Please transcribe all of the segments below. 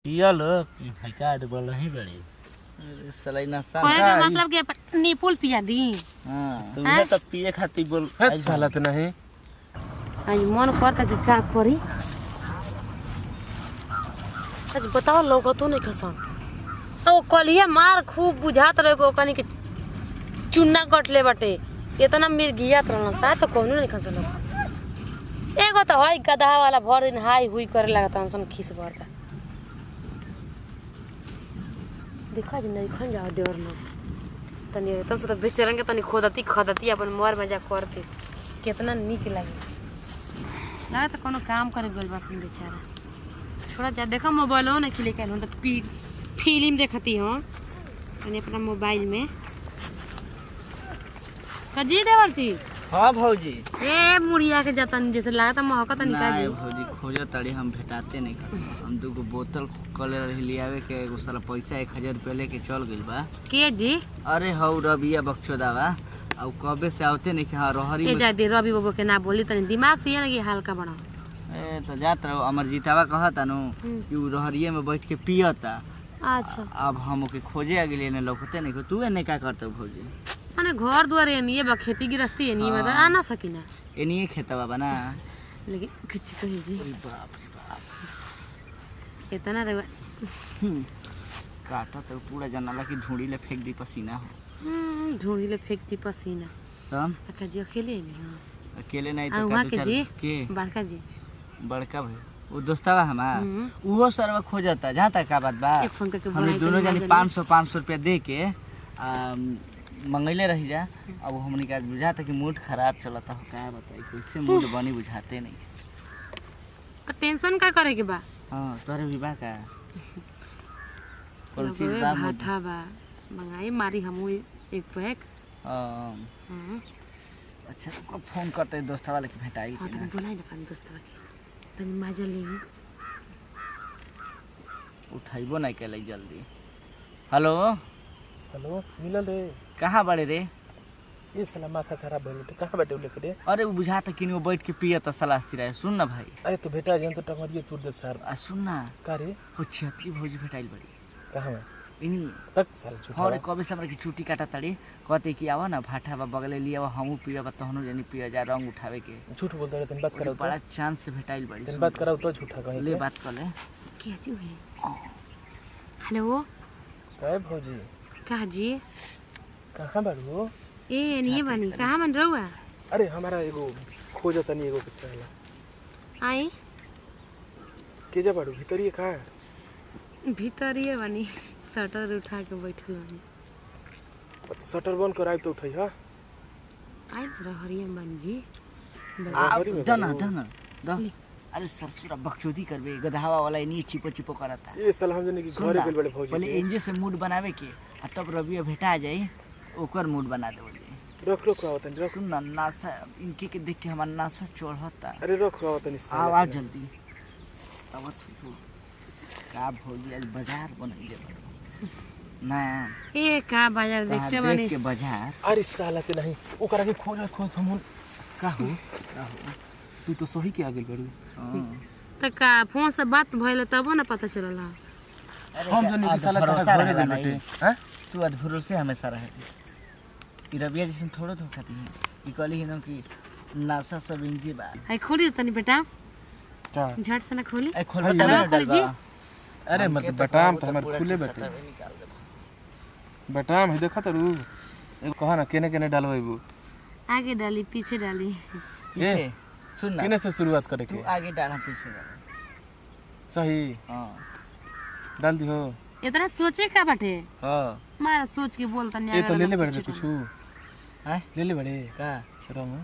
पिया लो भाई कार्ड बोल ही बड़ी सलाई नशा कोई का मतलब कि नीपुल पिया दी। हां तुम्हें तो पिए खातिर बोल साला तो नहीं आई मन करता कि का करी। आज बताओ लोग तो नहीं खसन तो कलिया मार खूब बुझात रहे को कनी के चुन्ना कटले बटे इतना मिर्गियात रहन सा तो कोनो नहीं खसन लोग। एगो तो हई गधा वाला भर दिन हाई हुई करे लागत सन खिस भर का देखा जी नहीं खन जाओ देवर लोग तनी तब से तो बेचरन के तनी खोदती अपन मर मजा करते कितना निक लगे ना तो कोनो काम करे गल बस बेचारा थोड़ा जा देखा मोबाइलो ना खिले के तो फिल्म देखती हो तनी अपना मोबाइल में कजी देवर जी। हां भौजी ए मुड़िया के जतन जैसे लागत महका तनी का जी भौजी खोजो ताड़ी हम भेटाते नहीं हम दुगो बोतल कले रही लियावे के एगो साला पैसा 1000 रुपया लेके चल गइल बा के जी। अरे हौ रबिया बक्चोदावा अब कबे से आवते नहीं कि हां रहरी ए जा दे रवि बाबू के ना बोली तनी दिमाग से ये ना कि हल्का बना ए तो जात रहो अमरजीतावा कहता नु कि उ रहरिये में बैठ के पियता। अच्छा अब हम ओके खोजे आ गेलिए ने लौकते नहीं तू एने का करत भौजी माने घर दुआर एनिए बा खेती गृहस्थी एनिए में आ ना सकिना एनिए खेतवा बना लेकिन कुछ कही जी बाप रे बाप इतना रे काटा तो पूरा जनाला की ढूंढी ले फेंक दी पसीना हो ढूंढी ले फेंकती पसीना तब अका जी अकेले नहीं अकेले नहीं आ तो वहां का के दो जी के बड़का जी बड़का भाई वो दोस्तवा हमार उहो सरवा खोजता जहां तक का बात बा एक फोन करके हम दोनों जानी 500 रुपया दे के मंगैले रही जा। अब हमनी के आज बुझाता कि मूड खराब चलता हो का बताई कैसे मूड बनी बुझाते नहीं तो टेंशन का करे के बा। हां तोरे विवाह का कौन चीज लगवे बा भाठा बा मंगाई मारी हमू एक पैक अच्छा को फोन करते दोस्तवा लेके भेटाई हां तो बुलाई ना पानी दोस्तवा के तनी मजा लेही उठाइबो नहीं केले जल्दी। हेलो हेलो मिलल रे कहाँ बड़े रे ये साला माथा खराब भइल तो कहां बैठे लेके रे। अरे वो बुझाता कि वो बैठ के पियता सलास्ती रहे। सुन ना भाई अरे तो बेटा जन तो टंगरिए तोड़ दे सर आ सुन ना का रे हो छतरी भौजी भेटाइल बड़ी कहां में इनी तक साला छुटा और कबे से हमरा की छुट्टी काटा तड़ी कहते कि आवा ना भाठा बा बगले लिया हमू पियब तहनो जानी पिया जा रंग उठावे के झूठ बोलता रे तन बात कराओ बड़ा चांस से भेटाइल बड़ी तन बात कराओ तो झूठा कहे ले बात कर ले के जी है। हेलो काय भौजी का जी कहां बाड़ू ए नहीं बनी कहां मन रहुआ अरे हमारा एगो खोजो तनी एगो के साला आई के जा बाड़ू भीतर ये का भीतरिए बनी शटर उठा के बैठल बनी शटर बंद कर आइ तो उठै हां आई रहरिए बन जी दना दना द अरे सरसुरा बकचोदी करबे गधावा वाला इनी चिपो चिपो करता ये साला हम जने की घरे गेल बड़े भौजी पहले इंजे से मूड बनावे के आ तब रबिया भेटा जाई ओकर मूड बना दे बोली रख रख आवतन रख सुन ना नासा इनके के देख के हमार नासा चढ़ता। अरे रख आवतन साला आवाज जल्दी अब तू का भौजी आज बाजार बनइले ना ए का बाजार देखते बनी के बाजार अरे साला ते नहीं ओकरा के खोज हम का हो तू तो सही के आ गेल बड़ू त का फोन से बात भइल तब ना पता चलल हम जने की साला भरोसा घरे रहेला गेल नहीं। बेटे हैं तू आज भरोसे हमेशा रहे ई रबिया जैसे थोड़ा धोखा दी ई कहली है कि नासा सब इंजी बा है खोली तनी बेटा का झट से ना खोली ए खोल हाँ, बता हाँ, खोल जी। अरे मत बटाम तो हमर खुले बैठे बटाम है देखा तो रू एगो कहा ना केने केने डालबू आगे डाली पीछे डाली पीछे सुन ना केने से शुरुआत करे तू के आगे डाल हम पीछे डाल सही हां डाल दी हो इतना सोचे का बाटे हां मारा सोच के बोल तनी ये तो ले ले बड़े कुछ हैं ले ले बड़े का रंग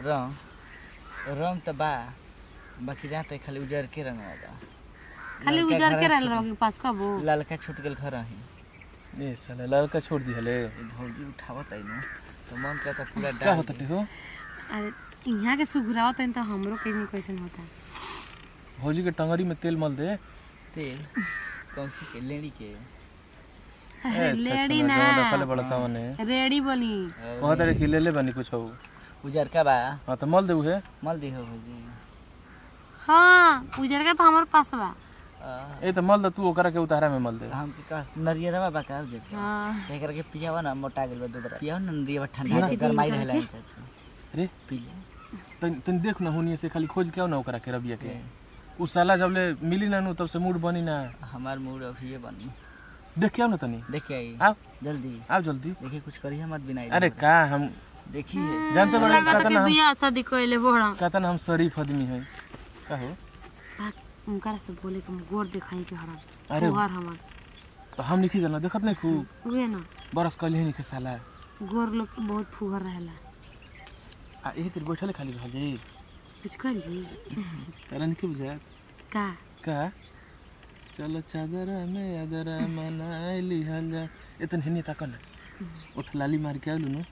रंग रंग तो बा बाकी जाते खाली उजर के रंग बा खाली उजर के रहल रहो के पास कब हो ललका छूट गेल घर ही ये साला लड़का छोड़ दी हले भौजी उठावत है ना तो मन करता पूरा क्या डाल होता हो अरे यहाँ के सुघरावत है तो हमरो के में कैसन होता भौजी के टंगरी में तेल मल दे तेल कौन सी के लेडी के अरे लेडी ना रखले बड़ता मने रेडी बोली कहत रे कि ले ले बनी कुछ हो उजर का बा हां तो मल देऊ है मल दी हो भौजी हाँ उजर का तो हमारे पास बा ए त मल त तू ओकरा के उतारा में मल दे हम के का नरियरवा बकार दे हां एकरा के पियावा ना मोटा गेल बा दूध पियावा ना नरियवा ठंडा गरमाई रहला अरे पी ले तन देख ना होनी से खाली खोज के ना ओकरा के रबिया के उ साला जब ले मिली ना नु तब से मूड बनी ना हमार मूड अभी ये बनी देख के आओ ना तनी देखिए आई आओ आओ जल्दी देखिए कुछ करिए मत बिना अरे का हम देखिए जानते बड़े के बियाह शादी कइले बोड़ा कहता हम शरीफ आदमी है का हो उनका से बोले कि गोर दिखाई के हरा अरे गोर हमर तो हम नहीं जाना देखत नहीं खूब उहे ना बरस कल ही नहीं साला गोर लोग बहुत फुहर रहेला आ एही तेरे बैठले खाली रह जाई कुछ कर जी कारण की बुझा का का चलो चादर में अदर मनाइली हल इतन हेनी तक ना उठ लाली मार के आलू न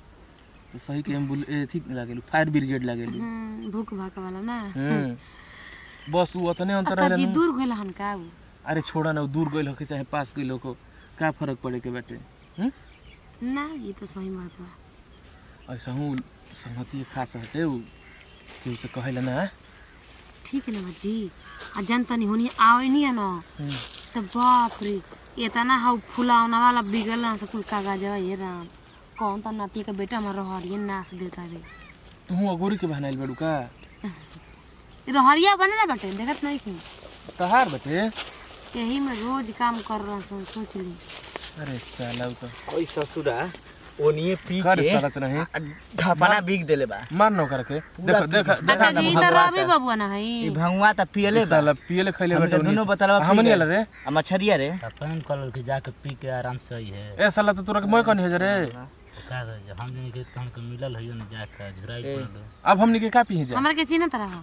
तो सही के एम्बुल ए ठीक लागेलू फायर ब्रिगेड लागेलू भूख भाक वाला ना बस वो उतने अंतर अका जी रहला दूर गइल हन का उ अरे छोड़ा ना दूर गइल हो के चाहे पास गइल हो का फर्क पड़े के बाटे ना ये तो सही बात बा ऐसा हूँ संगति खास हटे उ केहू से कहेला ना ठीक है ना बाजी आ जनता नहीं होनी आवे नहीं है ना तो बाप रे इतना हाउ फुलावना वाला बिगल ना तो कुल कागज है ये राम कौन ता नाती का बेटा हमारा रहरिया नाच देता रे तू अगोरी के बहनाइल बड़ू का रहरिया बने बटे देखत नहीं की तहार बटे यही में रोज काम कर रहा हूँ सोच ली अरे साला उ तो ओई ससुरा ओनिए पी कर के सरत नहीं ढपना बिग देले बा मार न करके देख देख देख अका जी तो रवि बबुआ ना है ई भंगवा त पियले बा साला पियले खइले हमके बटे दुनो बतलवा हमनी आला रे आ मछरिया रे अपन कलर के जाके पी के आराम से ही है ए साला तो तोरा के मोय कनी है रे का जो हम दिन के तन के मिलल है ना जाके झुराई पड़ल अब हमनी के का पी जा हमरा के चिन्ह तरह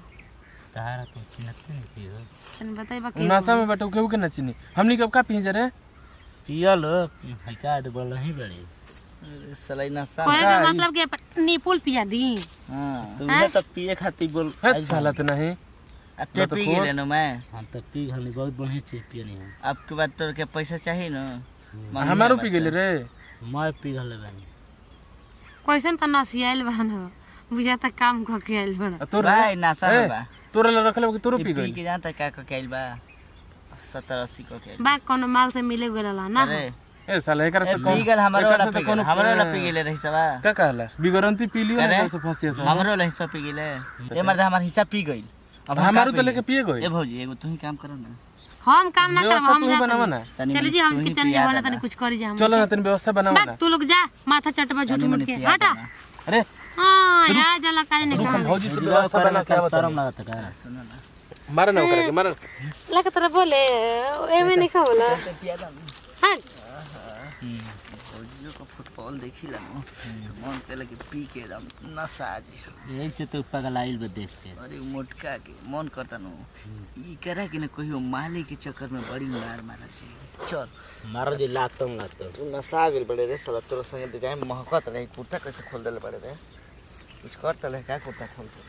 तहारा तो चिन्हते नहीं की हो तन बताई बा के नासा में बटे केहू के ना चिनी हमनी के अब का पी जा रे पियल है का डबल ही बड़े सलाई नशा कोई का मतलब के निपुल पिया दी हां तुम्हें तो पिए खाती बोल है साला तो नहीं अते पी गेले न मैं हम तो पी हनी बहुत बढ़िया चीज पियनी है अब के बाद तोर के पैसा चाहिए न हमारो पी गेले रे मैं पी गले बानी कैसन त नसियाइल बड़न हो बुझाता काम क के आइल बड़ तोरा भाई नशा में बा तोरा ले रखले के तोरो पी पी गइल के जानता का क कैल बा 70 80 क के बा कोनो माल से मिले गेला ना अरे ए साला एकरा से पी गेल हमरो वाला पी गेल कोनो हमरो वाला पी गेले रही सबा का कहला बिगरंती पी लियो अरे, ना से फंसिया से हमरो वाला हिस्सा पी गेले ए मर्द हमर हिस्सा पी गइल अब हमारो तो लेके पिए गइल ए भौजी एगो तू ही काम कर ना हम काम ना करब व्यवस्था हम तू जा बनावा ना चल जी हम किचन में होना तनी कुछ करी जा हम चलो ना तनी व्यवस्था बनावा ना तू लोग जा माथा चटवा झूठ मूठ के हटा अरे हां या जला काहे नहीं काम भौजी से व्यवस्था बना के बता शर्म लगता का सुनो ना मार ना ओकरा के मार लगा तरह बोले एमे नहीं खावला हट भौजियो का फुटबॉल देखी ला तो मन के लगे पी के एकदम नशा आ जाए यही से तो पगल आइल बे देख के अरे मोटका के मन करता न ई करे कि न कहियो माले के चक्कर में बड़ी मार मारा चाहिए चल मारो जी लागतो तू नशा गेल बड़े रे साला तोरा संगे जाए महकत रही कुर्ता कैसे खोल देले बड़े रे कुछ करता ले का कुर्ता खोल दे